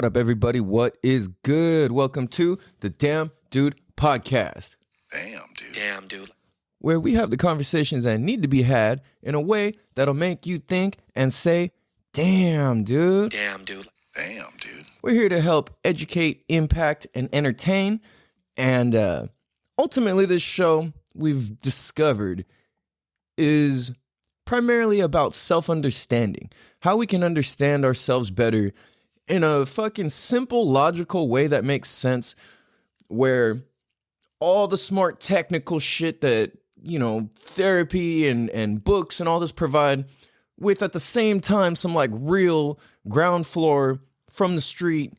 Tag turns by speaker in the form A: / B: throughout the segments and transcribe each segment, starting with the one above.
A: What up, everybody? What is good? Welcome to the Damn Dude Podcast.
B: Damn, dude.
A: Where we have the conversations that need to be had in a way that'll make you think and say, damn, dude.
B: Damn, dude.
A: We're here to help educate, impact, and entertain. And ultimately, this show we've discovered is primarily about self-understanding. How we can understand ourselves better in a fucking simple, logical way that makes sense, where all the smart technical shit that, you know, therapy and books and all this provide, with at the same time some like real ground floor from the street,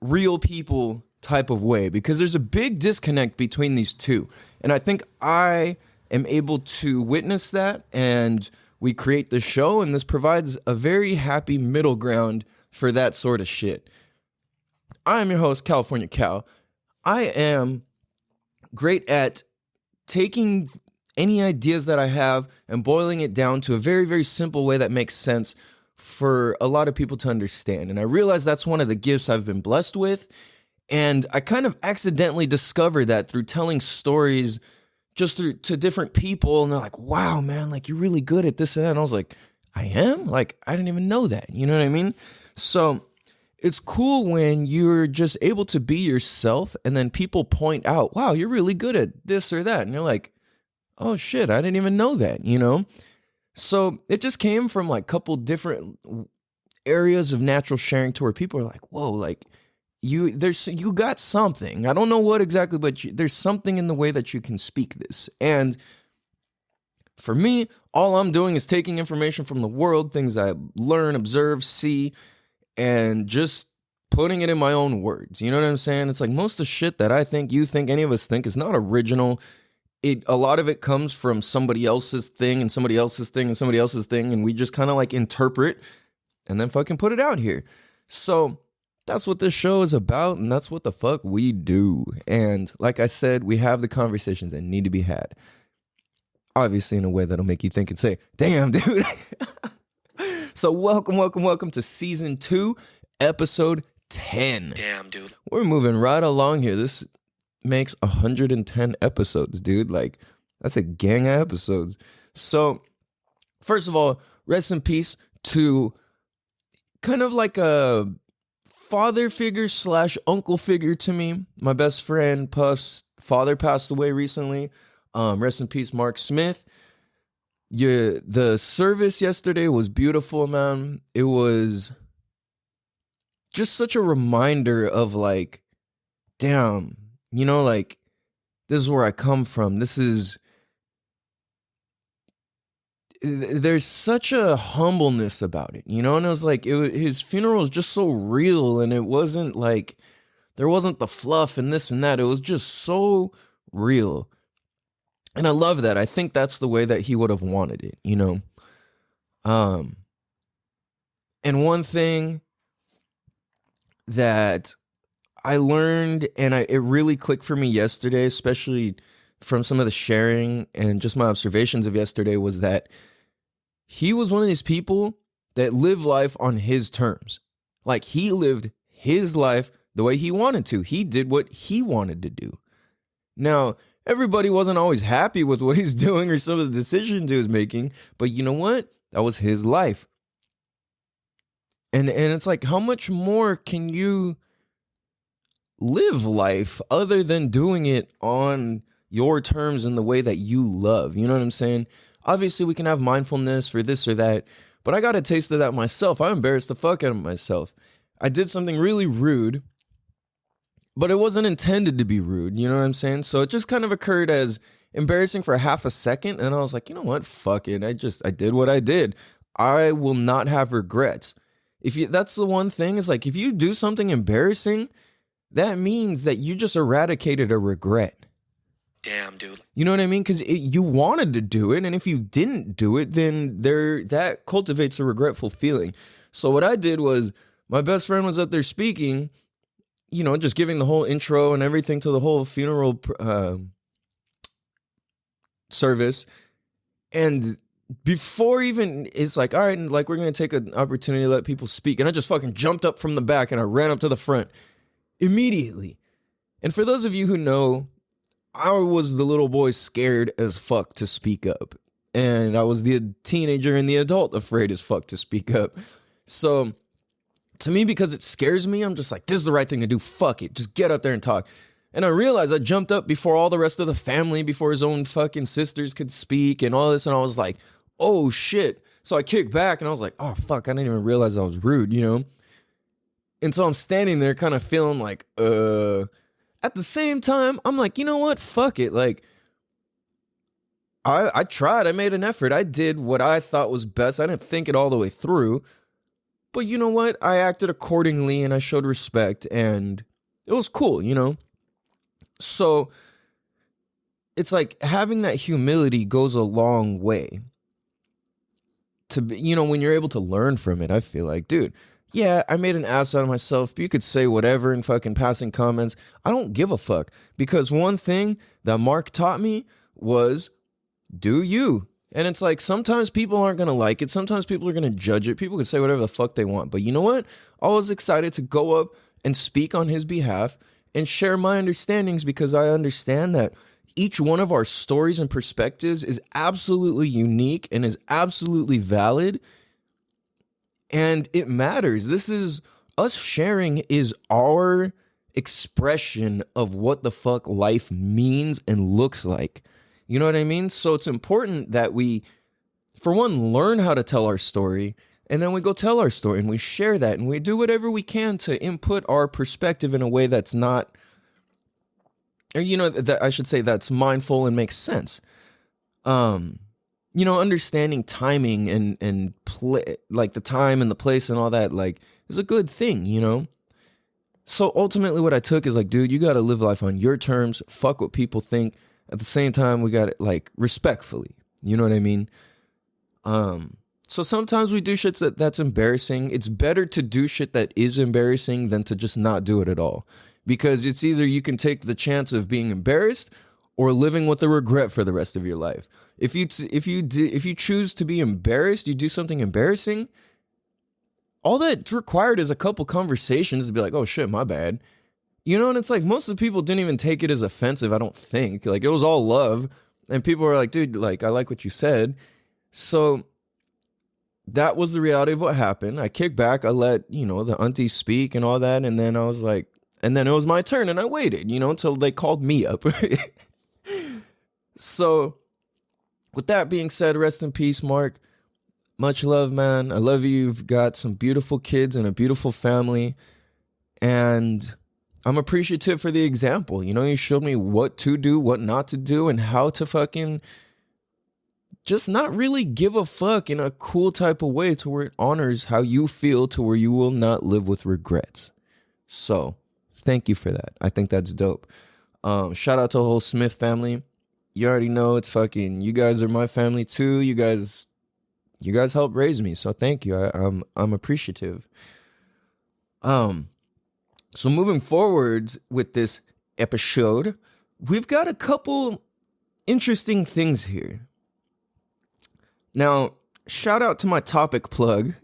A: real people type of way, because there's a big disconnect between these two. And I think I am able to witness that, and we create the show, and this provides a very happy middle ground for that sort of shit. I am your host, California Cal. I am great at taking any ideas that I have and boiling it down to a very, very simple way that makes sense for a lot of people to understand. And I realize that's one of the gifts I've been blessed with. And I kind of accidentally discovered that through telling stories just to different people. And they're like, wow, man, like you're really good at this and that. And I was like, I am? Like, I didn't even know that. You know what I mean? So it's cool when you're just able to be yourself and then people point out, wow, you're really good at this or that. And you're like, oh shit, I didn't even know that, you know? So it just came from like a couple different areas of natural sharing to where people are like, whoa, like you got something. I don't know what exactly, but there's something in the way that you can speak this. And for me, all I'm doing is taking information from the world, things I learn, observe, see, and just putting it in my own words. You know what I'm saying? It's like most of the shit that I think, you think, any of us think is not original. A lot of it comes from somebody else's thing and somebody else's thing and somebody else's thing, and we just kind of like interpret and then fucking put it out here. So that's what this show is about, and that's what the fuck we do. And like I said, we have the conversations that need to be had. Obviously in a way that'll make you think and say, damn, dude. So welcome to season 2, episode 10.
B: Damn, dude.
A: We're moving right along here. This makes 110 episodes, dude. Like, that's a gang of episodes. So, first of all, rest in peace to kind of like a father figure / uncle figure to me. My best friend Puff's father passed away recently. Rest in peace, Mark Smith. The service yesterday was beautiful, man. It was just such a reminder of like, damn, you know, like, this is where I come from. There's such a humbleness about it, you know? And it was like, his funeral was just so real, and it wasn't like, there wasn't the fluff and this and that. It was just so real. And I love that. I think that's the way that he would have wanted it, you know? And one thing that I learned, and it really clicked for me yesterday, especially from some of the sharing and just my observations of yesterday, was that he was one of these people that live life on his terms. Like, he lived his life the way he wanted to. He did what he wanted to do. Now, everybody wasn't always happy with what he's doing or some of the decisions he was making, but you know what? That was his life. And it's like, how much more can you live life other than doing it on your terms in the way that you love? You know what I'm saying? Obviously, we can have mindfulness for this or that, but I got a taste of that myself. I embarrassed the fuck out of myself. I did something really rude, but it wasn't intended to be rude, you know what I'm saying? So it just kind of occurred as embarrassing for half a second, and I was like, you know what? Fuck it. I did what I did. I will not have regrets. That's the one thing, is like, if you do something embarrassing, that means that you just eradicated a regret.
B: Damn, dude.
A: You know what I mean? Because you wanted to do it, and if you didn't do it, then that cultivates a regretful feeling. So what I did was, my best friend was up there speaking, you know, just giving the whole intro and everything to the whole funeral service. And before even it's like, all right, like we're gonna take an opportunity to let people speak, and I just fucking jumped up from the back and I ran up to the front immediately. And for those of you who know, I was the little boy scared as fuck to speak up, and I was the teenager and the adult afraid as fuck to speak up. So to me, because it scares me, I'm just like, this is the right thing to do. Fuck it, just get up there and talk. And I realized I jumped up before all the rest of the family, before his own fucking sisters could speak and all this, and I was like, oh shit. So I kicked back and I was like, oh fuck, I didn't even realize I was rude, you know? And so I'm standing there kind of feeling like, at the same time, I'm like, you know what? Fuck it. Like, I tried, I made an effort. I did what I thought was best. I didn't think it all the way through. But you know what? I acted accordingly and I showed respect and it was cool, you know? So it's like having that humility goes a long way to be, you know, when you're able to learn from it. I feel like, dude, yeah, I made an ass out of myself. You could say whatever in fucking passing comments. I don't give a fuck, because one thing that Mark taught me was do you. And it's like, sometimes people aren't going to like it. Sometimes people are going to judge it. People can say whatever the fuck they want. But you know what? I was excited to go up and speak on his behalf and share my understandings, because I understand that each one of our stories and perspectives is absolutely unique and is absolutely valid. And it matters. This is us sharing is our expression of what the fuck life means and looks like. You know what I mean? So it's important that we, for one, learn how to tell our story, and then we go tell our story and we share that and we do whatever we can to input our perspective in a way that's not, or, you know, that I should say that's mindful and makes sense. You know, understanding timing and play, like the time and the place and all that, like, is a good thing, you know? So ultimately what I took is like, dude, you got to live life on your terms. Fuck what people think. At the same time, we got it like respectfully. You know what I mean? So sometimes we do shit that's embarrassing. It's better to do shit that is embarrassing than to just not do it at all. Because it's either you can take the chance of being embarrassed or living with the regret for the rest of your life. If you choose to be embarrassed, you do something embarrassing, all that's required is a couple conversations to be like, oh shit, my bad. You know, and it's like most of the people didn't even take it as offensive, I don't think. Like, it was all love. And people were like, dude, like, I like what you said. So that was the reality of what happened. I kicked back. I let, you know, the aunties speak and all that. And then I was like, and then it was my turn and I waited, you know, until they called me up. So with that being said, rest in peace, Mark. Much love, man. I love you. You've got some beautiful kids and a beautiful family. And I'm appreciative for the example. You know, you showed me what to do, what not to do, and how to fucking just not really give a fuck in a cool type of way to where it honors how you feel, to where you will not live with regrets. So thank you for that. I think that's dope. Shout out to the whole Smith family. You already know it's fucking, you guys are my family too. You guys helped raise me. So thank you. I'm appreciative. So moving forward with this episode, we've got a couple interesting things here. Now, shout out to my topic plug.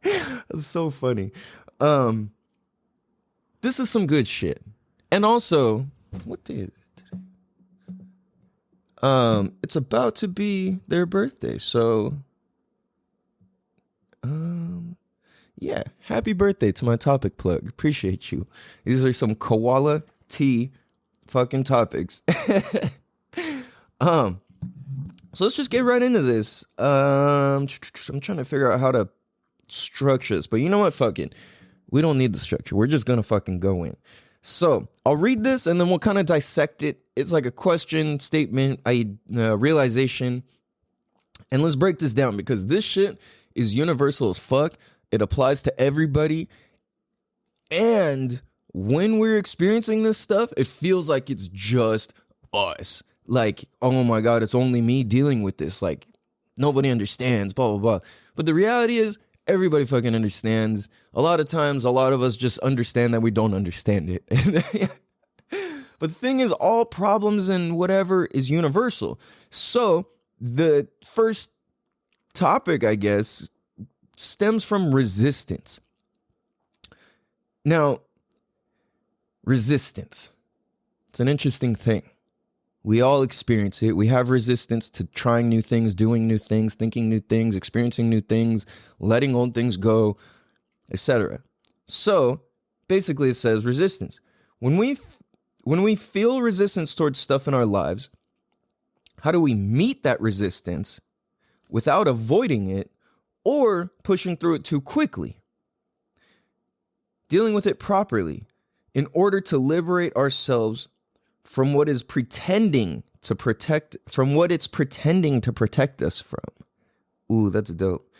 A: That's so funny. This is some good shit. And also, what day is it today? It's about to be their birthday, so yeah, happy birthday to my topic plug. Appreciate you. These are some koala tea fucking topics. So let's just get right into this. I'm trying to figure out how to structure this, but you know what? Fuck it. We don't need the structure. We're just gonna fucking go in. So I'll read this and then we'll kind of dissect it. It's like a question, statement, realization. And let's break this down, because this shit is universal as fuck. It applies to everybody. And when we're experiencing this stuff, it feels like it's just us. Like, oh my God, it's only me dealing with this. Like, nobody understands, blah, blah, blah. But the reality is, everybody fucking understands. A lot of times, a lot of us just understand that we don't understand it. But the thing is, all problems and whatever is universal. So The first topic, I guess, stems from resistance. Now, resistance. It's an interesting thing. We all experience it. We have resistance to trying new things, doing new things, thinking new things, experiencing new things, letting old things go, etc. So, basically it says resistance. When we feel resistance towards stuff in our lives, how do we meet that resistance without avoiding it or pushing through it too quickly? Dealing with it properly in order to liberate ourselves from what is pretending to protect, from what it's pretending to protect us from. Ooh, that's dope.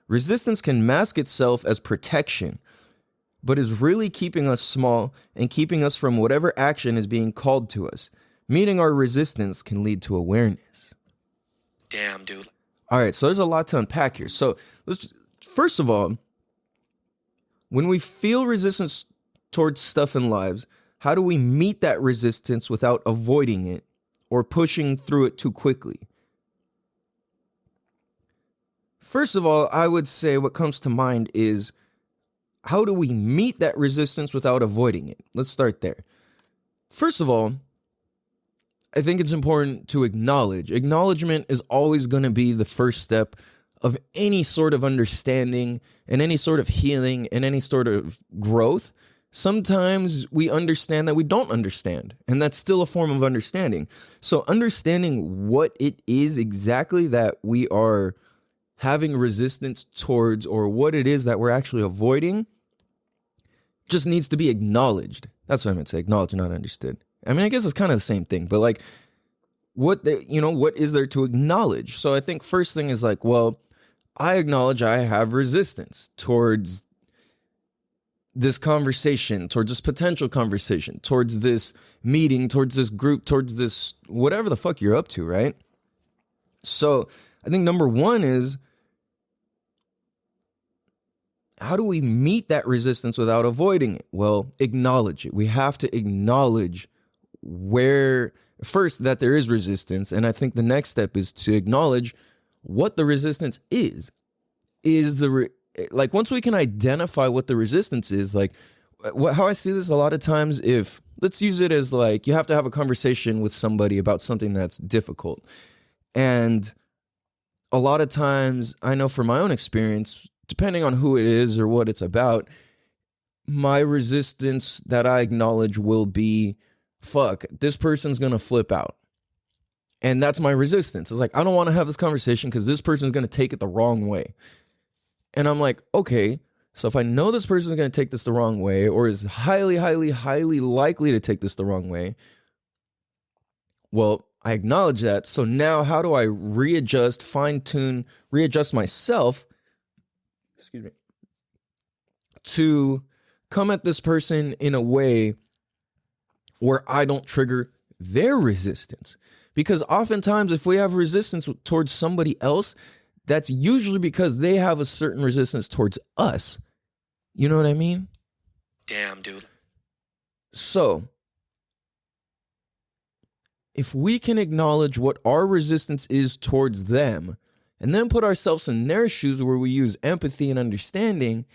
A: Resistance can mask itself as protection, but is really keeping us small and keeping us from whatever action is being called to us. Meeting our resistance can lead to awareness.
B: Damn, dude.
A: All right, so there's a lot to unpack here. So first of all, when we feel resistance towards stuff in lives, how do we meet that resistance without avoiding it or pushing through it too quickly? First of all, I would say what comes to mind is, how do we meet that resistance without avoiding it? Let's start there. First of all, I think it's important to acknowledge. Acknowledgement is always going to be the first step of any sort of understanding and any sort of healing and any sort of growth. Sometimes we understand that we don't understand, and that's still a form of understanding. So understanding what it is exactly that we are having resistance towards, or what it is that we're actually avoiding, just needs to be acknowledged. That's what I meant to say, acknowledged, not understood. I mean, I guess it's kind of the same thing, but like, what is there to acknowledge? So I think first thing is like, well, I acknowledge I have resistance towards this conversation, towards this potential conversation, towards this meeting, towards this group, towards this whatever the fuck you're up to, right? So I think number one is, how do we meet that resistance without avoiding it? Well, acknowledge it. We have to acknowledge first that there is resistance. And I think the next step is to acknowledge what the resistance is. Like, once we can identify what the resistance is, like how I see this a lot of times, let's use it as like, you have to have a conversation with somebody about something that's difficult. And a lot of times, I know from my own experience, depending on who it is or what it's about, my resistance that I acknowledge will be, fuck, this person's going to flip out. And that's my resistance. It's like, I don't want to have this conversation because this person's going to take it the wrong way. And I'm like, okay, so if I know this person is going to take this the wrong way, or is highly, highly, highly likely to take this the wrong way, well, I acknowledge that. So now how do I readjust, fine-tune, readjust myself, to come at this person in a way where I don't trigger their resistance? Because oftentimes if we have resistance towards somebody else, that's usually because they have a certain resistance towards us. You know what I mean?
B: Damn, dude.
A: So, if we can acknowledge what our resistance is towards them, and then put ourselves in their shoes where we use empathy and understanding,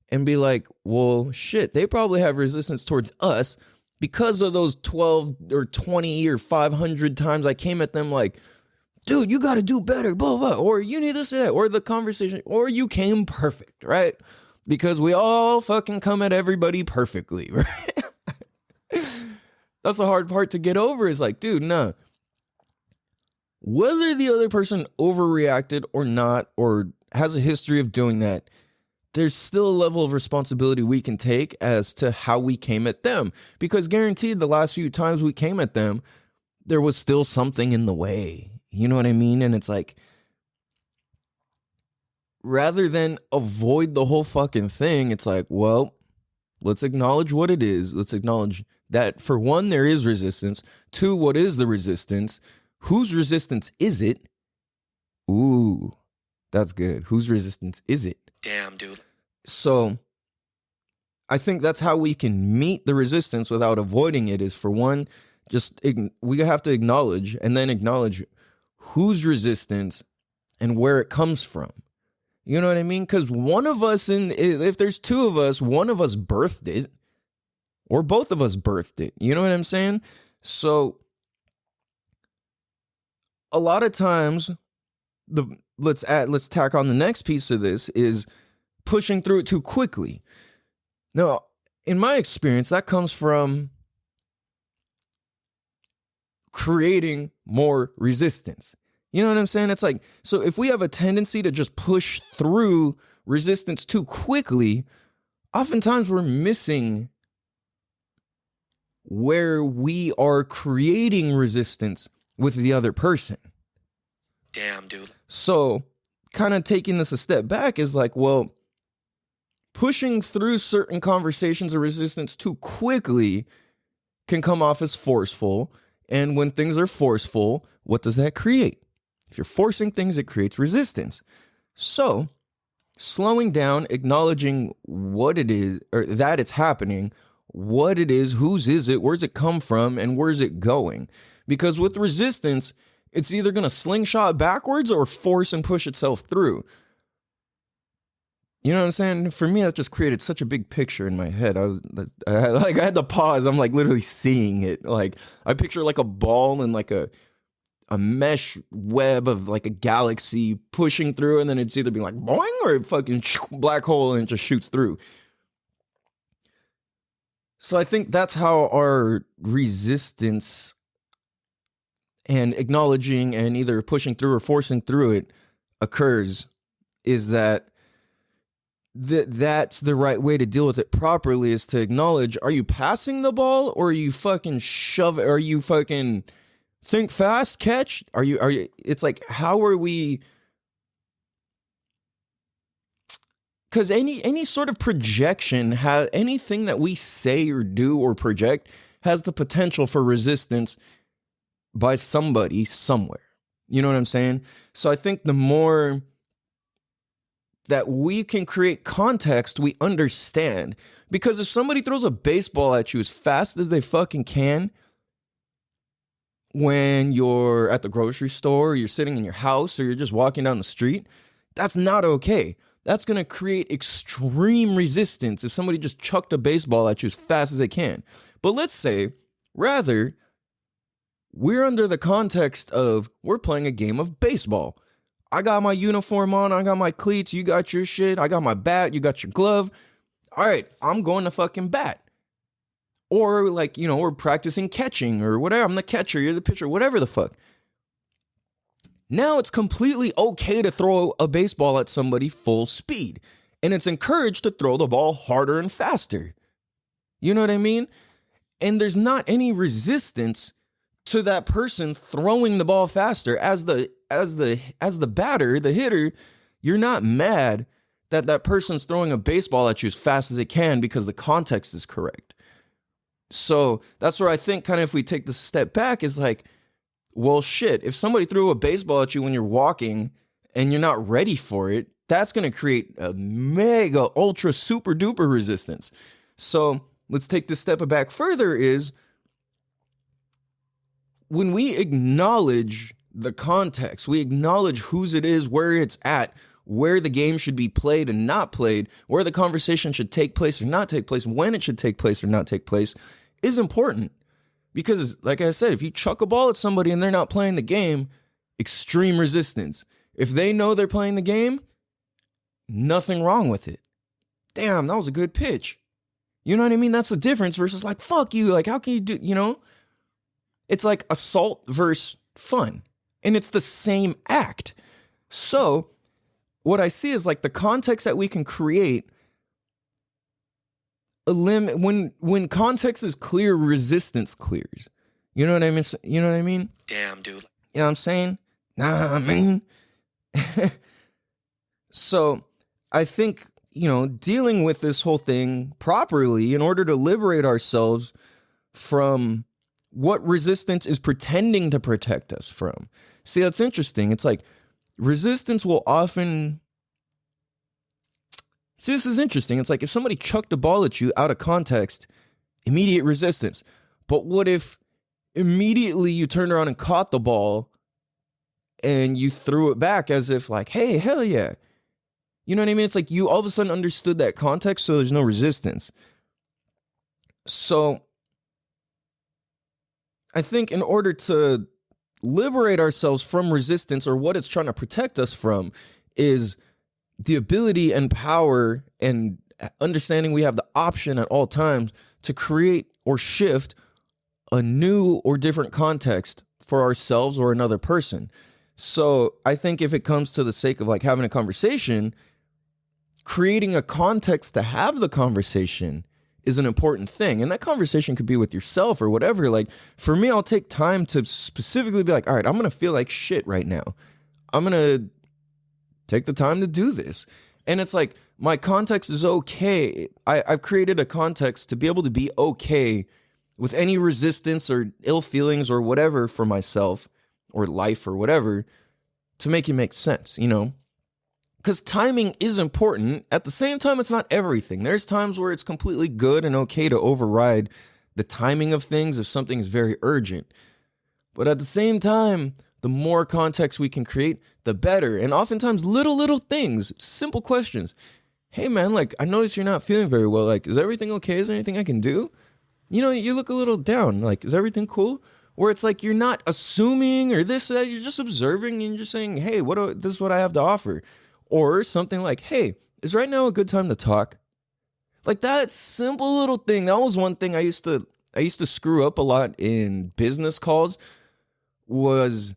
A: and be like, well, shit, they probably have resistance towards us because of those 12 or 20 or 500 times I came at them like, dude, you got to do better, blah, blah, or you need this or that, or the conversation, or you came perfect, right? Because we all fucking come at everybody perfectly, right? That's the hard part to get over, is like, dude, no. Whether the other person overreacted or not, or has a history of doing that, there's still a level of responsibility we can take as to how we came at them. Because guaranteed the last few times we came at them, there was still something in the way. You know what I mean? And it's like, rather than avoid the whole fucking thing, it's like, well, let's acknowledge what it is. Let's acknowledge that, for one, there is resistance. Two, what is the resistance? Whose resistance is it? Ooh, that's good. Whose resistance is it?
B: Damn, dude.
A: So I think that's how we can meet the resistance without avoiding it, is, for one, we have to acknowledge, and then acknowledge whose resistance and where it comes from. You know what I mean? Because one of us, if there's two of us, one of us birthed it, or both of us birthed it. You know what I'm saying? So a lot of times, let's tack on the next piece of this is pushing through it too quickly. Now, in my experience, that comes from creating more resistance. You know what I'm saying? It's like, so if we have a tendency to just push through resistance too quickly, oftentimes we're missing where we are creating resistance with the other person.
B: Damn, dude.
A: So kind of taking this a step back is like, well, pushing through certain conversations of resistance too quickly can come off as forceful. And when things are forceful, what does that create? If you're forcing things, it creates resistance. So slowing down, acknowledging what it is, or that it's happening, what it is, whose is it, where's it come from, and where's it going? Because with resistance, it's either going to slingshot backwards or force and push itself through. You know what I'm saying? For me, that just created such a big picture in my head. I had to pause. I'm like literally seeing it. Like I picture like a ball and like a mesh web of like a galaxy pushing through, and then it's either being like boing or a fucking black hole and it just shoots through. So I think that's how our resistance and acknowledging and either pushing through or forcing through it occurs, is that's the right way to deal with it properly, is to acknowledge, are you passing the ball or are you fucking shove it? Are you fucking think fast, catch? Are you, it's like, how are we? Because any sort of projection, anything that we say or do or project has the potential for resistance by somebody somewhere. You know what I'm saying? So I think the more that we can create context, we understand. Because if somebody throws a baseball at you as fast as they fucking can, when you're at the grocery store, or you're sitting in your house, or you're just walking down the street, that's not okay. That's going to create extreme resistance if somebody just chucked a baseball at you as fast as they can. But let's say, rather, we're under the context of we're playing a game of baseball. I got my uniform on, I got my cleats, you got your shit, I got my bat, you got your glove. All right, I'm going to fucking bat. Or like, you know, we're practicing catching or whatever. I'm the catcher, you're the pitcher, whatever the fuck. Now it's completely okay to throw a baseball at somebody full speed. And it's encouraged to throw the ball harder and faster. You know what I mean? And there's not any resistance to that person throwing the ball faster. As the batter, the hitter, you're not mad that that person's throwing a baseball at you as fast as it can because the context is correct. So that's where I think kind of if we take this step back is like, well, shit, if somebody threw a baseball at you when you're walking and you're not ready for it, that's going to create a mega, ultra, super duper resistance. So let's take this step back further is when we acknowledge the context, we acknowledge whose it is, where it's at, where the game should be played and not played, where the conversation should take place or not take place, when it should take place or not take place, is important. Because, like I said, if you chuck a ball at somebody and they're not playing the game, extreme resistance. If they know they're playing the game, nothing wrong with it. Damn, that was a good pitch. You know what I mean? That's the difference versus like, fuck you. Like, how can you do, you know? It's like assault versus fun. And it's the same act. So what I see is like the context that we can create, when context is clear, resistance clears. You know what I mean? You know what I mean?
B: Damn, dude.
A: You know what I'm saying? Nah, I mean. So I think, you know, dealing with this whole thing properly in order to liberate ourselves from what resistance is pretending to protect us from. See, that's interesting. It's like resistance will often... See, this is interesting. It's like if somebody chucked a ball at you out of context, immediate resistance. But what if immediately you turned around and caught the ball and you threw it back as if like, hey, hell yeah. You know what I mean? It's like you all of a sudden understood that context, so there's no resistance. So I think in order to liberate ourselves from resistance, or what it's trying to protect us from, is the ability and power and understanding we have the option at all times to create or shift a new or different context for ourselves or another person. So I think if it comes to the sake of like having a conversation, creating a context to have the conversation is an important thing. And that conversation could be with yourself or whatever. Like for me, I'll take time to specifically be like, all right, I'm going to feel like shit right now. I'm going to take the time to do this. And it's like, my context is okay. I've created a context to be able to be okay with any resistance or ill feelings or whatever for myself or life or whatever, to make it make sense, you know? Because timing is important. At the same time, it's not everything. There's times where it's completely good and okay to override the timing of things if something is very urgent. But at the same time, the more context we can create, the better. And oftentimes, little things, simple questions. Hey, man, like, I notice you're not feeling very well. Like, is everything okay? Is there anything I can do? You know, you look a little down. Like, is everything cool? Where it's like you're not assuming or this or that. You're just observing and you're just saying, hey, this is what I have to offer. Or something like, hey, is right now a good time to talk? Like that simple little thing. That was one thing I used to screw up a lot in business calls. Was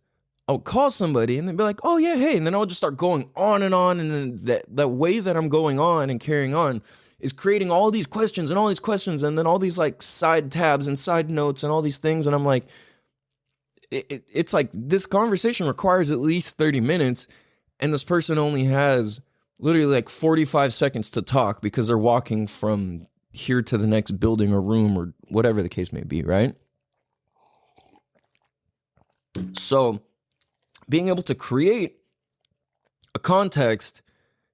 A: I'll call somebody and they'd be like, oh yeah, hey. And then I'll just start going on. And then that way that I'm going on and carrying on is creating all these questions. And then all these like side tabs and side notes and all these things. And I'm like, it's like this conversation requires at least 30 minutes. And this person only has literally like 45 seconds to talk because they're walking from here to the next building or room or whatever the case may be, right? So being able to create a context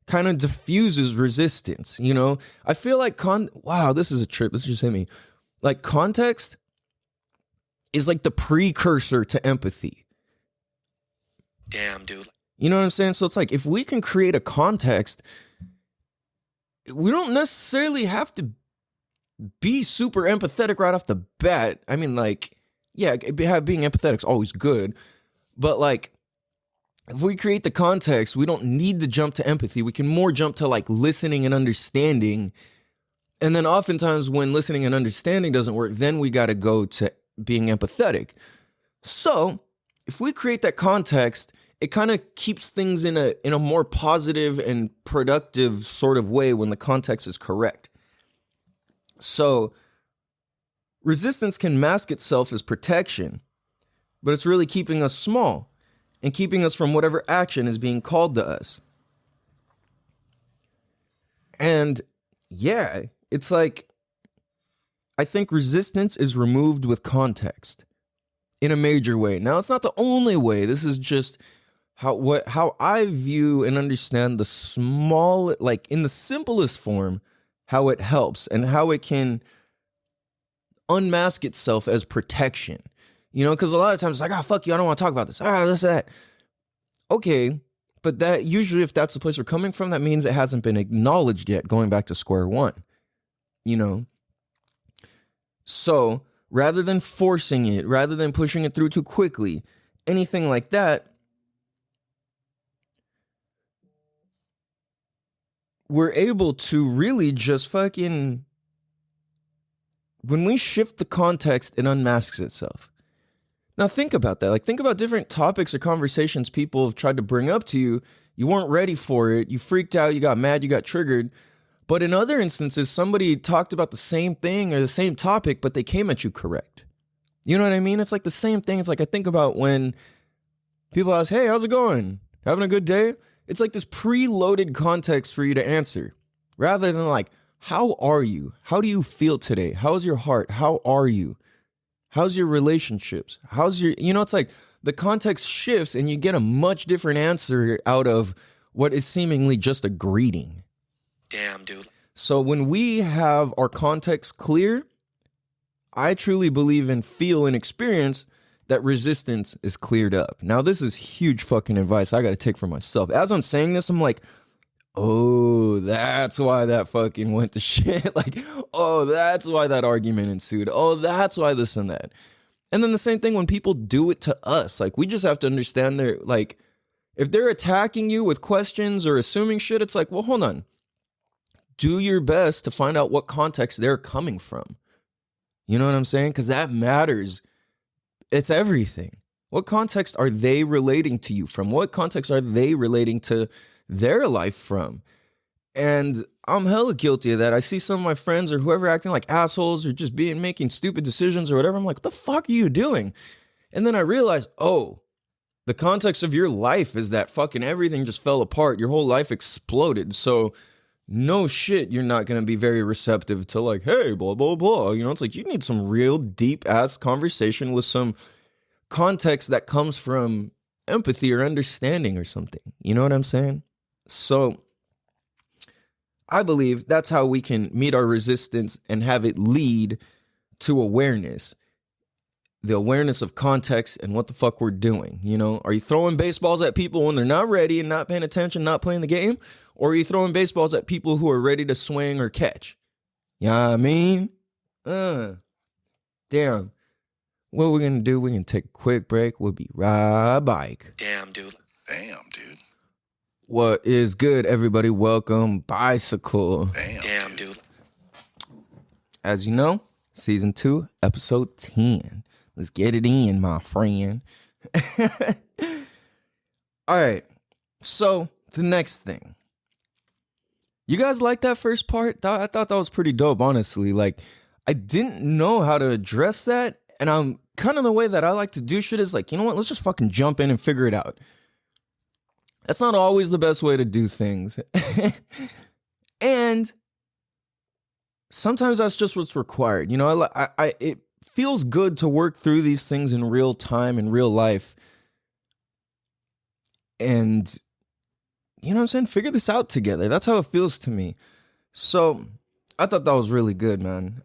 A: kind of diffuses resistance, you know? I feel like wow, this is a trip. This just hit me. Like context is like the precursor to empathy.
B: Damn, dude.
A: You know what I'm saying? So it's like, if we can create a context, we don't necessarily have to be super empathetic right off the bat. I mean, like, yeah, being empathetic is always good. But like, if we create the context, we don't need to jump to empathy. We can more jump to like listening and understanding. And then oftentimes when listening and understanding doesn't work, then we got to go to being empathetic. So if we create that context, it kind of keeps things in a more positive and productive sort of way when the context is correct. So resistance can mask itself as protection, but it's really keeping us small and keeping us from whatever action is being called to us. And yeah, it's like, I think resistance is removed with context in a major way. Now, it's not the only way. This is just how I view and understand the small, like in the simplest form, how it helps and how it can unmask itself as protection. You know, because a lot of times it's like, fuck you, I don't want to talk about this. This, that. Okay, but that usually, if that's the place we're coming from, that means it hasn't been acknowledged yet, going back to square one. You know? So rather than forcing it, rather than pushing it through too quickly, anything like that, we're able to really just fucking, when we shift the context, it unmasks itself. Now think about that. Like, think about different topics or conversations people have tried to bring up to you. You weren't ready for it. You freaked out. You got mad. You got triggered. But in other instances, somebody talked about the same thing or the same topic, but they came at you correct. You know what I mean? It's like the same thing. It's like, I think about when people ask, hey, how's it going? Having a good day? It's like this preloaded context for you to answer, rather than like, how are you? How do you feel today? How's your heart? How are you? How's your relationships? It's like the context shifts and you get a much different answer out of what is seemingly just a greeting.
B: Damn, dude.
A: So when we have our context clear, I truly believe in feel and experience, that resistance is cleared up. Now, this is huge fucking advice I got to take for myself. As I'm saying this, I'm like, oh, that's why that fucking went to shit. Like, oh, that's why that argument ensued. Oh, that's why this and that. And then the same thing when people do it to us. Like, we just have to understand they're like, if they're attacking you with questions or assuming shit, it's like, well, hold on. Do your best to find out what context they're coming from. You know what I'm saying? Because that matters. It's everything. What context are they relating to you from? What context are they relating to their life from? And I'm hella guilty of that. I see some of my friends or whoever acting like assholes or just making stupid decisions or whatever. I'm like, what the fuck are you doing? And then I realize, oh, the context of your life is that fucking everything just fell apart. Your whole life exploded. So no shit, you're not going to be very receptive to like, hey, blah, blah, blah. You know, it's like you need some real deep ass conversation with some context that comes from empathy or understanding or something. You know what I'm saying? So I believe that's how we can meet our resistance and have it lead to awareness. The awareness of context and what the fuck we're doing. You know, are you throwing baseballs at people when they're not ready and not paying attention, not playing the game? Or are you throwing baseballs at people who are ready to swing or catch? You know what I mean? Damn. What we're going to do, we're going to take a quick break. We'll be right back.
B: Damn, dude.
C: Damn, dude.
A: What is good, everybody? Welcome, Bicycle.
B: Damn, dude.
A: As you know, season 2, episode 10. Let's get it in, my friend. All right. So the next thing. You guys like that first part? I thought that was pretty dope, honestly. Like, I didn't know how to address that. And I'm kind of the way that I like to do shit is like, you know what? Let's just fucking jump in and figure it out. That's not always the best way to do things. And sometimes that's just what's required. You know, it feels good to work through these things in real time, in real life. And, you know what I'm saying? Figure this out together. That's how it feels to me. So I thought that was really good, man.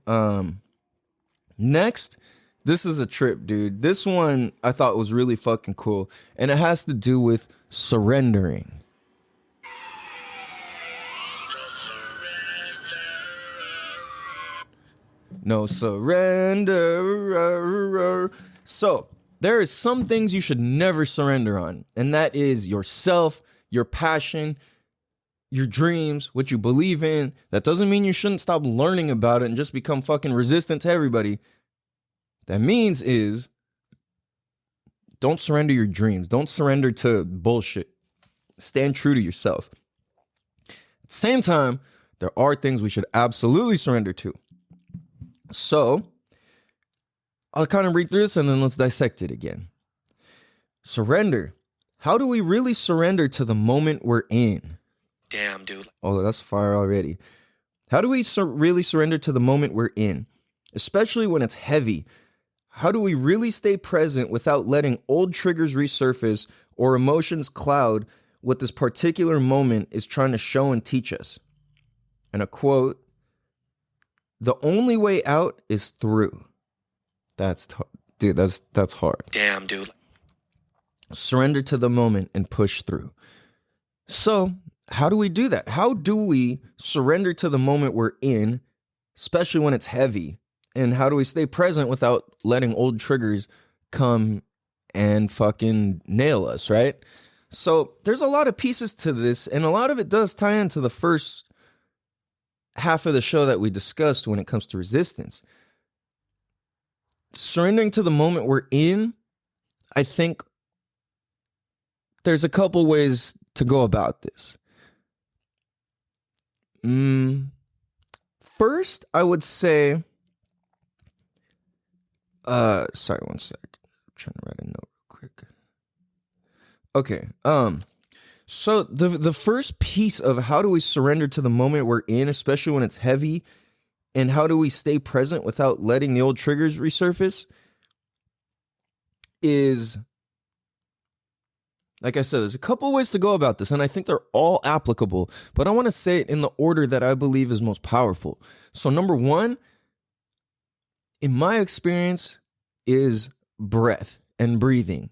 A: Next, this is a trip, dude. This one I thought was really fucking cool. And it has to do with surrendering. No surrender. So there are some things you should never surrender on. And that is yourself, your passion, your dreams, what you believe in. That doesn't mean you shouldn't stop learning about it and just become fucking resistant to everybody. That means is don't surrender your dreams. Don't surrender to bullshit. Stand true to yourself. At the same time, there are things we should absolutely surrender to. So I'll kind of read through this and then let's dissect it again. Surrender. How do we really surrender to the moment we're in?
B: Damn, dude.
A: Oh, that's fire already. How do we really surrender to the moment we're in? Especially when it's heavy. How do we really stay present without letting old triggers resurface or emotions cloud what this particular moment is trying to show and teach us? And a quote, "The only way out is through." That's hard.
B: Damn, dude.
A: Surrender to the moment and push through. So how do we do that? How do we surrender to the moment we're in, especially when it's heavy? And how do we stay present without letting old triggers come and fucking nail us, right? So there's a lot of pieces to this, and a lot of it does tie into the first half of the show that we discussed when it comes to resistance. Surrendering to the moment we're in, I think there's a couple ways to go about this. First, I would say, sorry, one sec. I'm trying to write a note real quick. Okay. So the first piece of how do we surrender to the moment we're in, especially when it's heavy, and how do we stay present without letting the old triggers resurface, is, like I said, there's a couple ways to go about this, and I think they're all applicable, but I want to say it in the order that I believe is most powerful. So number one, in my experience, is breath. and breathing.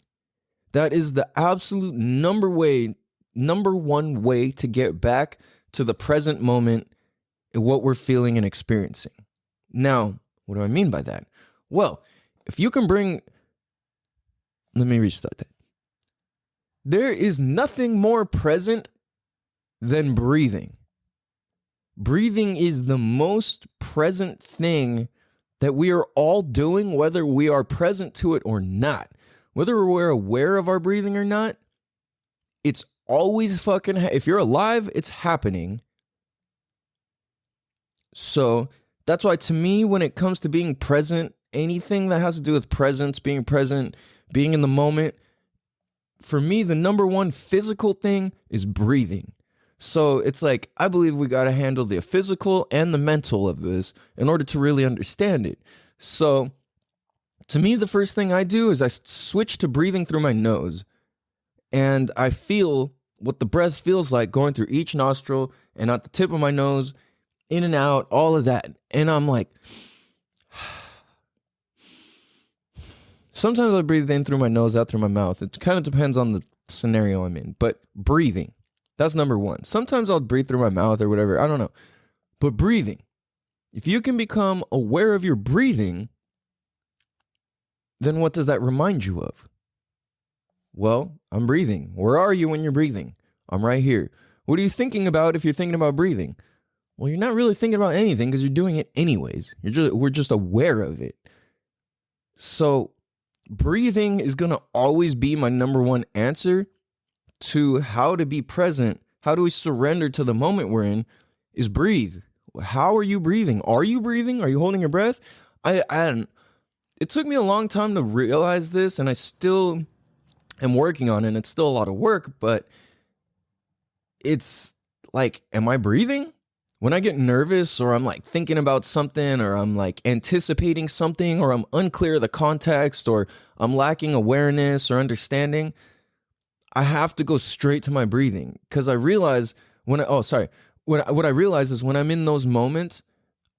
A: That is the absolute number one way to get back to the present moment and what we're feeling and experiencing. Now, what do I mean by that? Well, if you can let me restart that. There is nothing more present than breathing. Breathing is the most present thing that we are all doing, whether we are present to it or not. Whether we're aware of our breathing or not, it's always fucking, if you're alive, it's happening. So that's why, to me, when it comes to being present, anything that has to do with presence, being present, being in the moment, for me, the number one physical thing is breathing. So it's like, I believe we got to handle the physical and the mental of this in order to really understand it. So to me, the first thing I do is I switch to breathing through my nose, and I feel what the breath feels like going through each nostril and at the tip of my nose, in and out, all of that. And I'm like, sometimes I breathe in through my nose, out through my mouth. It kind of depends on the scenario I'm in, but breathing, that's number one. Sometimes I'll breathe through my mouth or whatever, I don't know. But breathing, if you can become aware of your breathing, then what does that remind you of? Well, I'm breathing. Where are you when you're breathing? I'm right here. What are you thinking about if you're thinking about breathing? Well, you're not really thinking about anything because you're doing it anyways. We're just aware of it. So breathing is going to always be my number one answer to how to be present. How do we surrender to the moment we're in? Is breathe. How are you breathing? Are you breathing? Are you holding your breath? It took me a long time to realize this, and I still am working on it, and it's still a lot of work, but it's like, am I breathing? When I get nervous, or I'm like thinking about something, or I'm like anticipating something, or I'm unclear of the context, or I'm lacking awareness or understanding, I have to go straight to my breathing, because I realize what I realize is when I'm in those moments,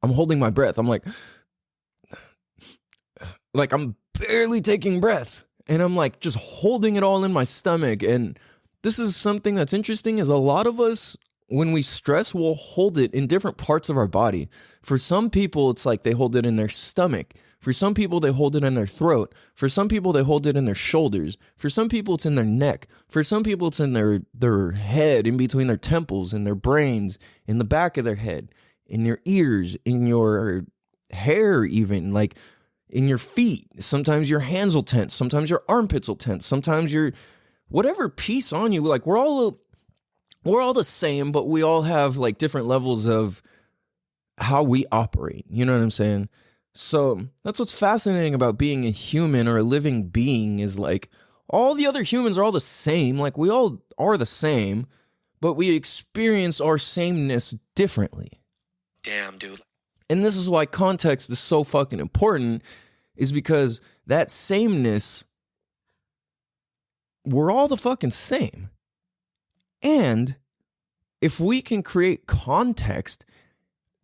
A: I'm holding my breath. I'm like I'm barely taking breaths, and I'm like just holding it all in my stomach. And this is something that's interesting, is a lot of us, when we stress, we'll hold it in different parts of our body. For some people, it's like they hold it in their stomach. For some people, they hold it in their throat. For some people, they hold it in their shoulders. For some people, it's in their neck. For some people, it's in their head, in between their temples, in their brains, in the back of their head, in your ears, in your hair even, like in your feet. Sometimes your hands will tense. Sometimes your armpits will tense. Sometimes your whatever piece on you, like we're all the same, but we all have like different levels of how we operate. You know what I'm saying? So that's what's fascinating about being a human or a living being, is like all the other humans are all the same. Like we all are the same, but we experience our sameness differently.
B: Damn, dude.
A: And this is why context is so fucking important, is because that sameness, we're all the fucking same. And if we can create context,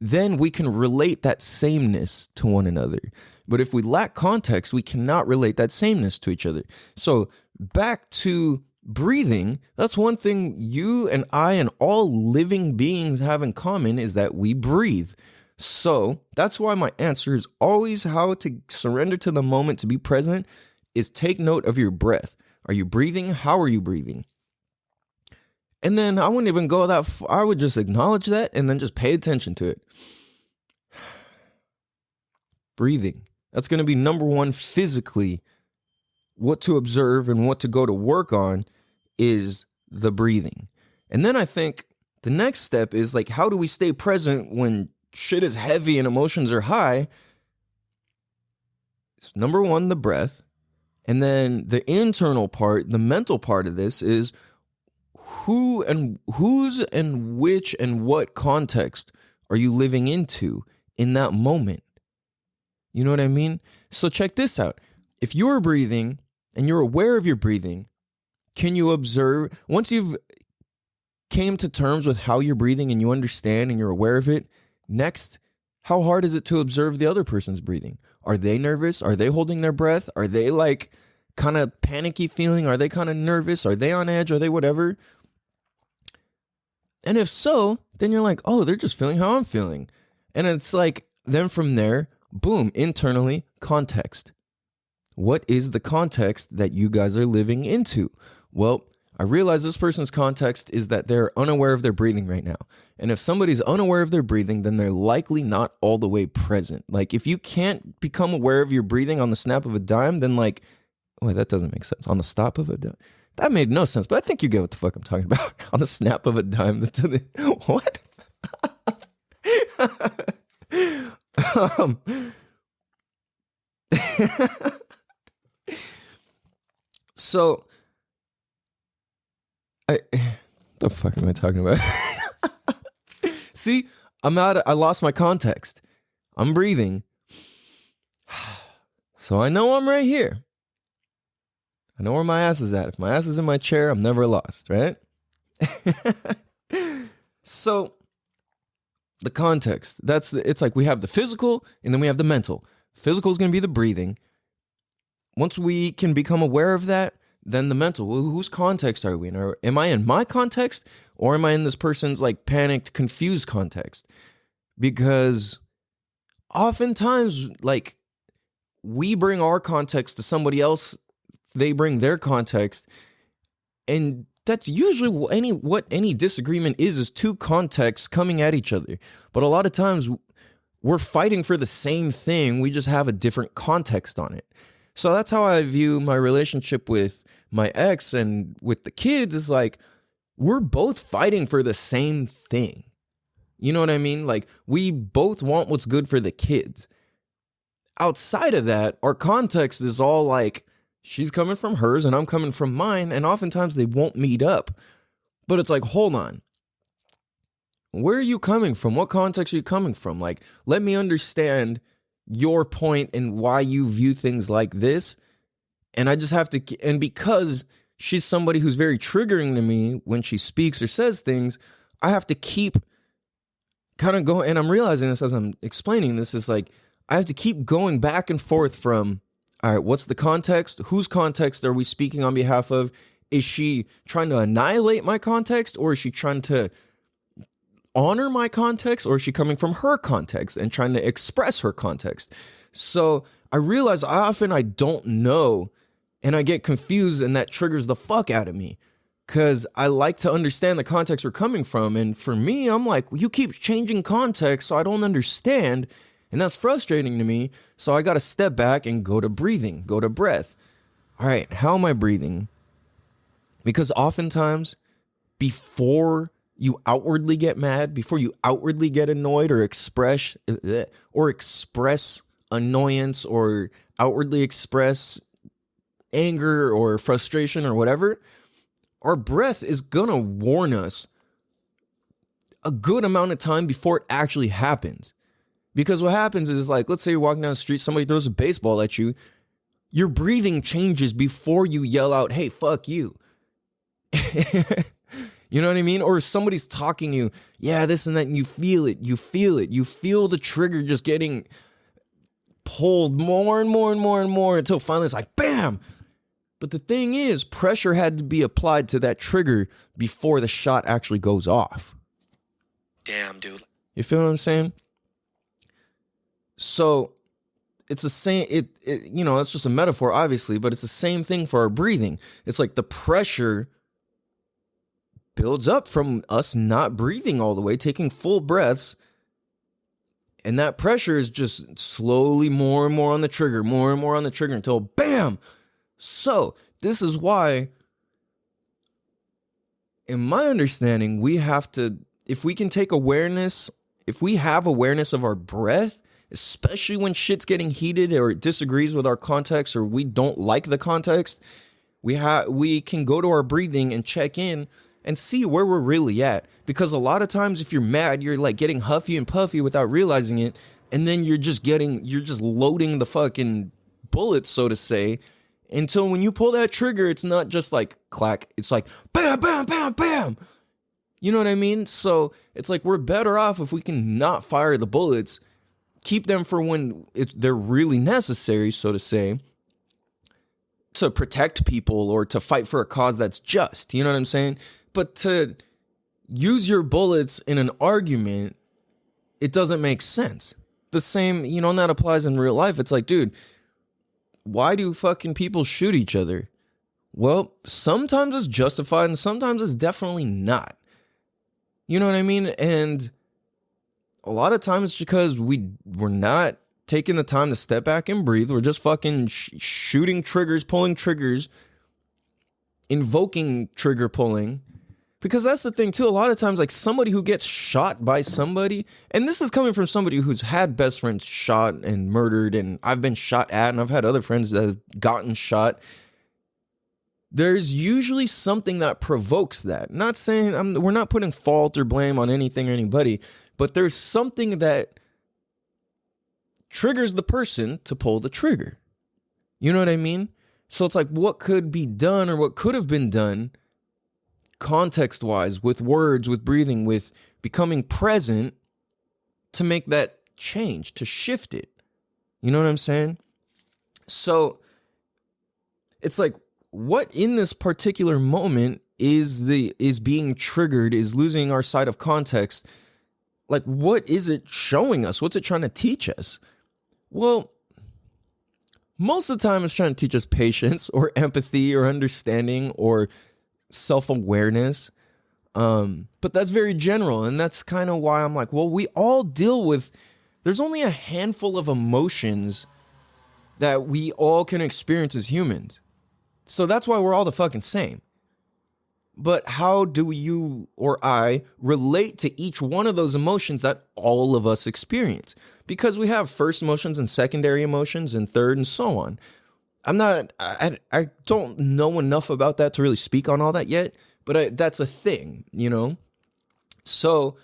A: then we can relate that sameness to one another. But if we lack context, we cannot relate that sameness to each other. So back to breathing, that's one thing you and I and all living beings have in common, is that we breathe. So that's why my answer is always how to surrender to the moment, to be present, is take note of your breath. Are you breathing? How are you breathing? And then I wouldn't even go that far. I would just acknowledge that and then just pay attention to it. Breathing. That's going to be number one physically. What to observe and what to go to work on is the breathing. And then I think the next step is like, how do we stay present when shit is heavy and emotions are high? It's number one, the breath. And then the internal part, the mental part of this is whose and which and what context are you living into in that moment? You know what I mean? So check this out. If you're breathing and you're aware of your breathing, can you observe, once you've came to terms with how you're breathing and you understand and you're aware of it, next, how hard is it to observe the other person's breathing? Are they nervous? Are they holding their breath? Are they like kind of panicky feeling? Are they kind of nervous? Are they on edge? Are they whatever? And if so, then you're like, oh, they're just feeling how I'm feeling. And it's like, then from there, boom, internally, context. What is the context that you guys are living into? Well, I realize this person's context is that they're unaware of their breathing right now. And if somebody's unaware of their breathing, then they're likely not all the way present. Like, if you can't become aware of your breathing on the snap of a dime, then like, wait, that doesn't make sense. On the stop of a dime? That made no sense, but I think you get what the fuck I'm talking about. On the snap of a dime. What? So, the fuck am I talking about? See, I lost my context. I'm breathing. So I know I'm right here. I know where my ass is at. If my ass is in my chair, I'm never lost, right? So the context, it's like we have the physical and then we have the mental. Physical is going to be the breathing. Once we can become aware of that, then the mental, whose context are we in? Or am I in my context or am I in this person's like panicked, confused context? Because oftentimes, like, we bring our context to somebody else, they bring their context, and that's usually what any disagreement is two contexts coming at each other. But a lot of times we're fighting for the same thing, we just have a different context on it. So that's how I view my relationship with my ex and with the kids, is like, we're both fighting for the same thing. You know what I mean? Like, we both want what's good for the kids. Outside of that, our context is all like, she's coming from hers and I'm coming from mine, and oftentimes they won't meet up. But it's like, hold on. Where are you coming from? What context are you coming from? Like, let me understand your point and why you view things like this. And I just have to, and because she's somebody who's very triggering to me when she speaks or says things, I have to keep kind of going. And I'm realizing this as I'm explaining this, is like, I have to keep going back and forth from, all right, what's the context? Whose context are we speaking on behalf of? Is she trying to annihilate my context, or is she trying to honor my context, or is she coming from her context and trying to express her context? So I realize I don't know, and I get confused, and that triggers the fuck out of me, because I like to understand the context we're coming from. And for me, I'm like, you keep changing context, so I don't understand. And that's frustrating to me. So I got to step back and go to breathing, go to breath. All right, how am I breathing? Because oftentimes, before you outwardly get mad, before you outwardly get annoyed or express annoyance, or outwardly express anger or frustration or whatever, our breath is going to warn us a good amount of time before it actually happens. Because what happens is, like, let's say you're walking down the street, somebody throws a baseball at you, your breathing changes before you yell out, hey, fuck you. You know what I mean? Or somebody's talking to you, yeah, this and that, and you feel it. You feel the trigger just getting pulled more and more and more and more until finally it's like, bam. But the thing is, pressure had to be applied to that trigger before the shot actually goes off.
B: Damn, dude.
A: You feel what I'm saying? So it's the same, it's just a metaphor, obviously, but it's the same thing for our breathing. It's like the pressure builds up from us not breathing all the way, taking full breaths. And that pressure is just slowly more and more on the trigger, more and more on the trigger until bam. So this is why, in my understanding, we have to, if we can take awareness, if we have awareness of our breath, especially when shit's getting heated or it disagrees with our context or we don't like the context, we can go to our breathing and check in and see where we're really at. Because a lot of times if you're mad, you're like getting huffy and puffy without realizing it, and then you're just loading the fucking bullets, so to say, until when you pull that trigger, it's not just like clack, it's like bam, bam, bam, bam. You know what I mean? So it's like we're better off if we can not fire the bullets, keep them for when they're really necessary, so to say, to protect people or to fight for a cause that's just, you know what I'm saying? But to use your bullets in an argument, it doesn't make sense. The same, and that applies in real life. It's like, dude, why do fucking people shoot each other? Well, sometimes it's justified and sometimes it's definitely not. You know what I mean? And a lot of times it's because we're not taking the time to step back and breathe. We're just fucking shooting triggers, pulling triggers, invoking trigger pulling. Because that's the thing too. A lot of times, like somebody who gets shot by somebody, and this is coming from somebody who's had best friends shot and murdered, and I've been shot at, and I've had other friends that have gotten shot. There's usually something that provokes that. Not saying we're not putting fault or blame on anything or anybody, but there's something that triggers the person to pull the trigger. You know what I mean? So it's like, what could be done or what could have been done context-wise, with words, with breathing, with becoming present to make that change, to shift it. You know what I'm saying? So it's like, what in this particular moment is being triggered, is losing our sight of context. Like, what is it showing us? What's it trying to teach us? Well, most of the time it's trying to teach us patience or empathy or understanding or self-awareness. But that's very general. And that's kind of why I'm like, well, we all deal with, there's only a handful of emotions that we all can experience as humans. So that's why we're all the fucking same. But how do you or I relate to each one of those emotions that all of us experience? Because we have first emotions and secondary emotions and third and so on. I don't know enough about that to really speak on all that yet, but that's a thing, So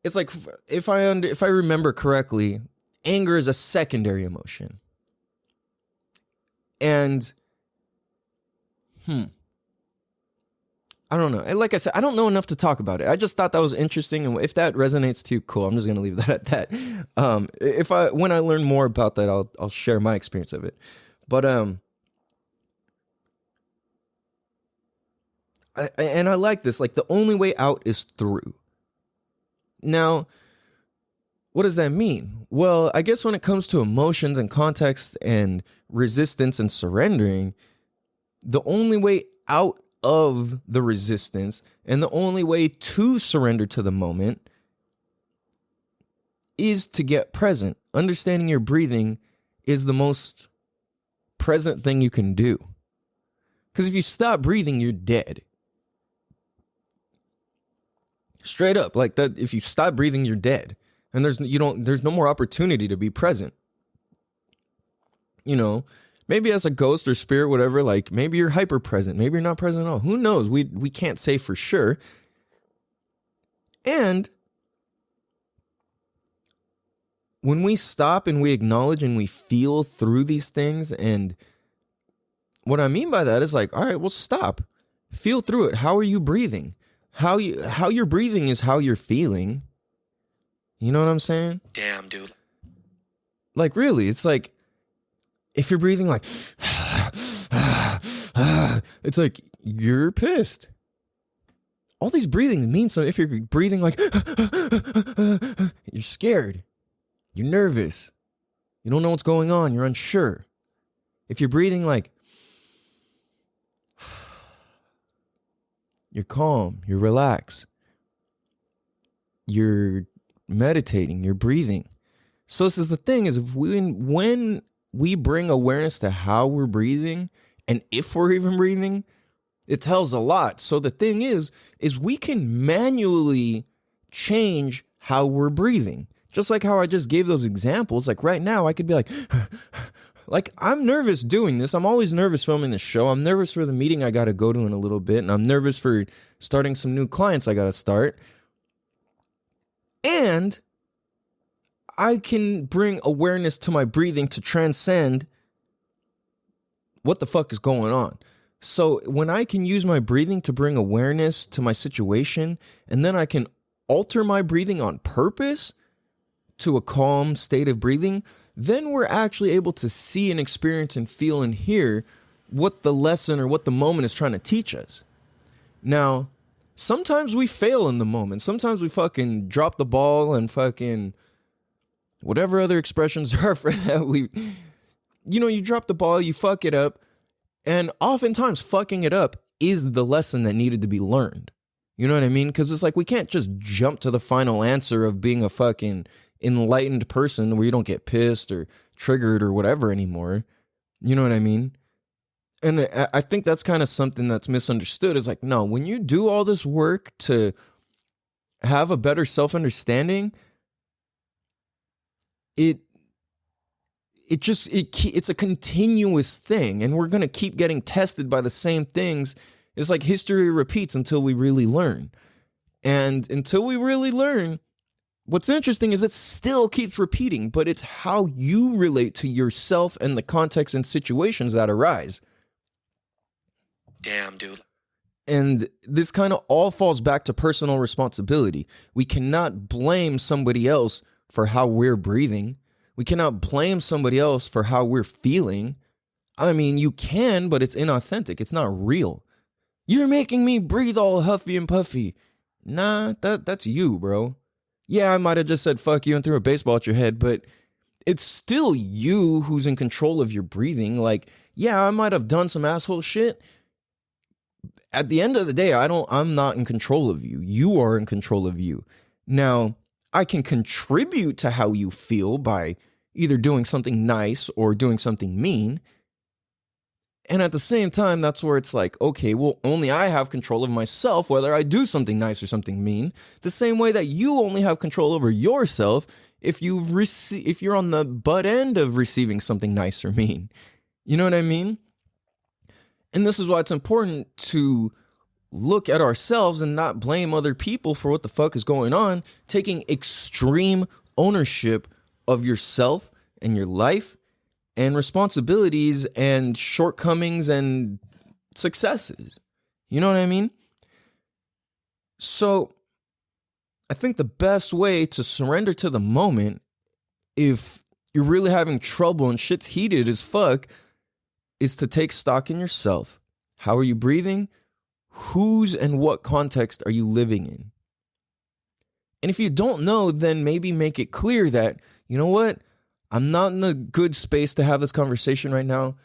A: it's like, if I remember correctly, anger is a secondary emotion. And I don't know. And like I said, I don't know enough to talk about it. I just thought that was interesting, and if that resonates to you, cool. I'm just gonna leave that at that. When I learn more about that, I'll share my experience of it. But I like this. Like, the only way out is through. Now, what does that mean? Well, I guess when it comes to emotions and context and resistance and surrendering, the only way out of the resistance and the only way to surrender to the moment is to get present. Understanding your breathing is the most present thing you can do. Because if you stop breathing, you're dead. Straight up, like that. If you stop breathing, you're dead. And there's no more opportunity to be present. Maybe as a ghost or spirit, whatever, like maybe you're hyper present, maybe you're not present at all. Who knows? We can't say for sure. And when we stop and we acknowledge and we feel through these things, and what I mean by that is like, all right, well, stop. Feel through it. How are you breathing? How you're breathing is how you're feeling. You know what I'm saying?
B: Damn, dude.
A: Like, really, it's like, if you're breathing like, it's like, you're pissed. All these breathings mean something. If you're breathing like, you're scared. You're nervous. You don't know what's going on. You're unsure. If you're breathing like, you're calm. You're relaxed. You're meditating. You're breathing. So this is the thing, is when we bring awareness to how we're breathing, and if we're even breathing, it tells a lot. So the thing is we can manually change how we're breathing. Just like how I just gave those examples. Like right now, I could be like I'm nervous doing this. I'm always nervous filming this show. I'm nervous for the meeting I got to go to in a little bit. And I'm nervous for starting some new clients I got to start. And I can bring awareness to my breathing to transcend what the fuck is going on. So when I can use my breathing to bring awareness to my situation, and then I can alter my breathing on purpose to a calm state of breathing, then we're actually able to see and experience and feel and hear what the lesson or what the moment is trying to teach us. Now, sometimes we fail in the moment. Sometimes we fucking drop the ball and fucking whatever other expressions are for that. You drop the ball, you fuck it up. And oftentimes fucking it up is the lesson that needed to be learned. You know what I mean? Because it's like we can't just jump to the final answer of being a fucking enlightened person where you don't get pissed or triggered or whatever anymore. You know what I mean? And I think that's kind of something that's misunderstood. Is like, no, when you do all this work to have a better self-understanding, it's a continuous thing, and we're going to keep getting tested by the same things. It's like history repeats until we really learn. And until we really learn, what's interesting is it still keeps repeating, but it's how you relate to yourself and the context and situations that arise.
B: Damn, dude.
A: And this kind of all falls back to personal responsibility. We cannot blame somebody else for how we're breathing. We cannot blame somebody else for how we're feeling. I mean, you can, but it's inauthentic. It's not real. You're making me breathe all huffy and puffy. Nah, that's you, bro. Yeah, I might have just said fuck you and threw a baseball at your head, but it's still you who's in control of your breathing. Like, yeah, I might have done some asshole shit. At the end of the day, I'm not in control of you. You are in control of you. Now, I can contribute to how you feel by either doing something nice or doing something mean. And at the same time, that's where it's like, okay, well, only I have control of myself, whether I do something nice or something mean. The same way that you only have control over yourself if you're on the butt end of receiving something nice or mean. You know what I mean? And this is why it's important to look at ourselves and not blame other people for what the fuck is going on, taking extreme ownership of yourself and your life and responsibilities and shortcomings and successes. You know what I mean? So I think the best way to surrender to the moment, if you're really having trouble and shit's heated as fuck, is to take stock in yourself. How are you breathing? Whose and what context are you living in? And if you don't know, then maybe make it clear that, you know what? I'm not in a good space to have this conversation right now.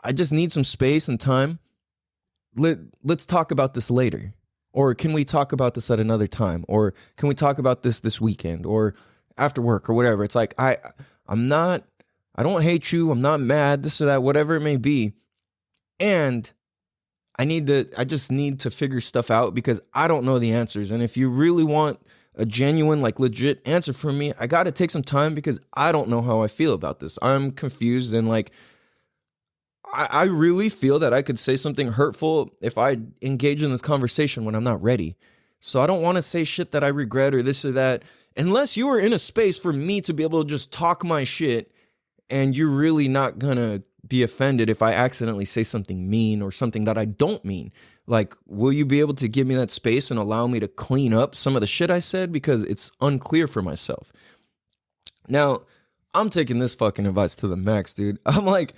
A: I just need some space and time. Let's talk about this later. Or can we talk about this at another time? Or can we talk about this weekend or after work or whatever? It's like, I don't hate you. I'm not mad, this or that, whatever it may be. And I just need to figure stuff out because I don't know the answers. And if you really want a genuine, like legit answer from me, I got to take some time because I don't know how I feel about this. I'm confused and like, I really feel that I could say something hurtful if I engage in this conversation when I'm not ready. So I don't want to say shit that I regret or this or that, unless you are in a space for me to be able to just talk my shit and you're really not gonna be offended if I accidentally say something mean or something that I don't mean. Like, will you be able to give me that space and allow me to clean up some of the shit I said because it's unclear for myself? Now, I'm taking this fucking advice to the max, dude. I'm like,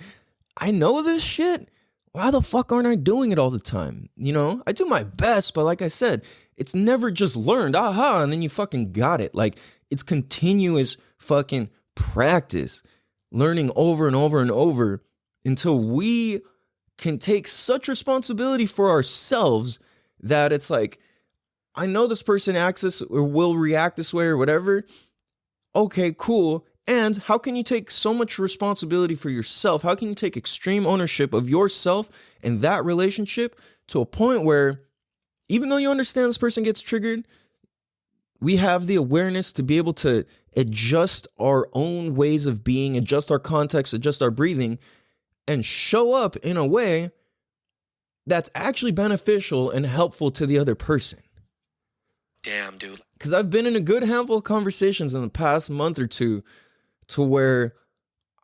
A: I know this shit. Why the fuck aren't I doing it all the time? You know, I do my best, but like I said, it's never just learned, and then you fucking got it. Like, it's continuous fucking practice, learning over and over and over until we can take such responsibility for ourselves that it's like, I know this person acts this or will react this way or whatever. Okay, cool. And how can you take so much responsibility for yourself? How can you take extreme ownership of yourself and that relationship to a point where even though you understand this person gets triggered, we have the awareness to be able to adjust our own ways of being, adjust our context, adjust our breathing, and show up in a way that's actually beneficial and helpful to the other person.
B: Damn, dude.
A: Because I've been in a good handful of conversations in the past month or two to where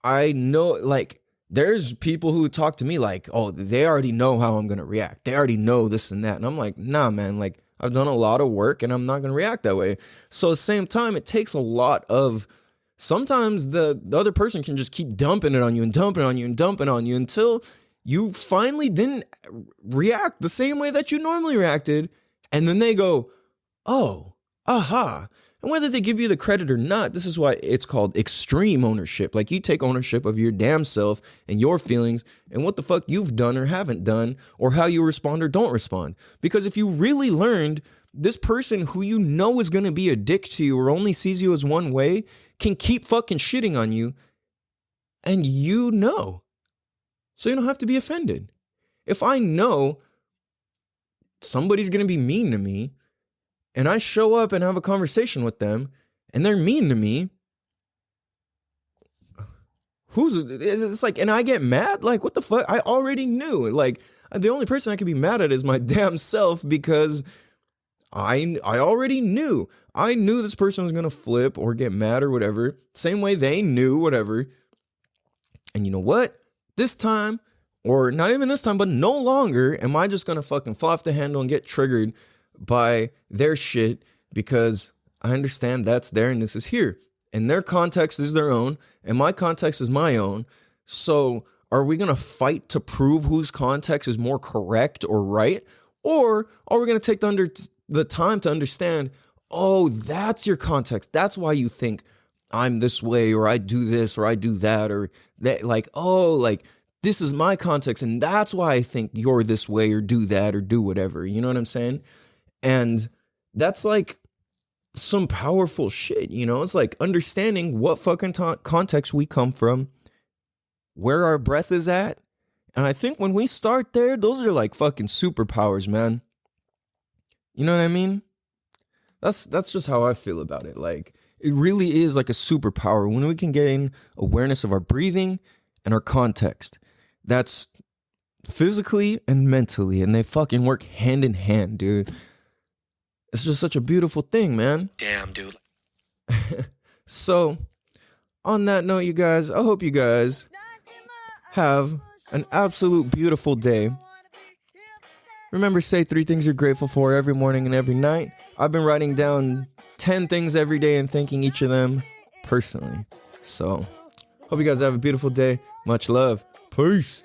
A: I know, like, there's people who talk to me like, oh, they already know how I'm going to react. They already know this and that. And I'm like, nah, man, like, I've done a lot of work and I'm not going to react that way. So at the same time, it takes a lot of Sometimes the other person can just keep dumping it on you and dumping on you and dumping on you until you finally didn't react the same way that you normally reacted. And then they go, oh, aha. And whether they give you the credit or not, this is why it's called extreme ownership. Like, you take ownership of your damn self and your feelings and what the fuck you've done or haven't done, or how you respond or don't respond. Because if you really learned, this person who you know is going to be a dick to you or only sees you as one way can keep fucking shitting on you, and you know. So you don't have to be offended. If I know somebody's going to be mean to me, and I show up and have a conversation with them, and they're mean to me, it's like, and I get mad? Like, what the fuck? I already knew. Like, the only person I could be mad at is my damn self, because I already knew. I knew this person was going to flip or get mad or whatever. Same way they knew, whatever. And you know what? This time, or not even this time, but no longer am I just going to fucking fall off the handle and get triggered by their shit, because I understand that's there and this is here. And their context is their own, and my context is my own. So are we going to fight to prove whose context is more correct or right? Or are we going to take the time to understand, oh, that's your context. That's why you think I'm this way, or I do this, or I do that, or that, like, oh, like, this is my context, and that's why I think you're this way, or do that, or do whatever. You know what I'm saying? And that's like some powerful shit, you know? It's like understanding what fucking context we come from, where our breath is at. And I think when we start there, those are like fucking superpowers, man. You know what I mean? That's just how I feel about it. Like, it really is like a superpower when we can gain awareness of our breathing and our context. That's physically and mentally, and they fucking work hand in hand, dude. It's just such a beautiful thing, man.
B: Damn, dude.
A: So, on that note, you guys, I hope you guys have an absolute beautiful day. Remember, say 3 things you're grateful for every morning and every night. I've been writing down 10 things every day and thanking each of them personally. So, hope you guys have a beautiful day. Much love. Peace.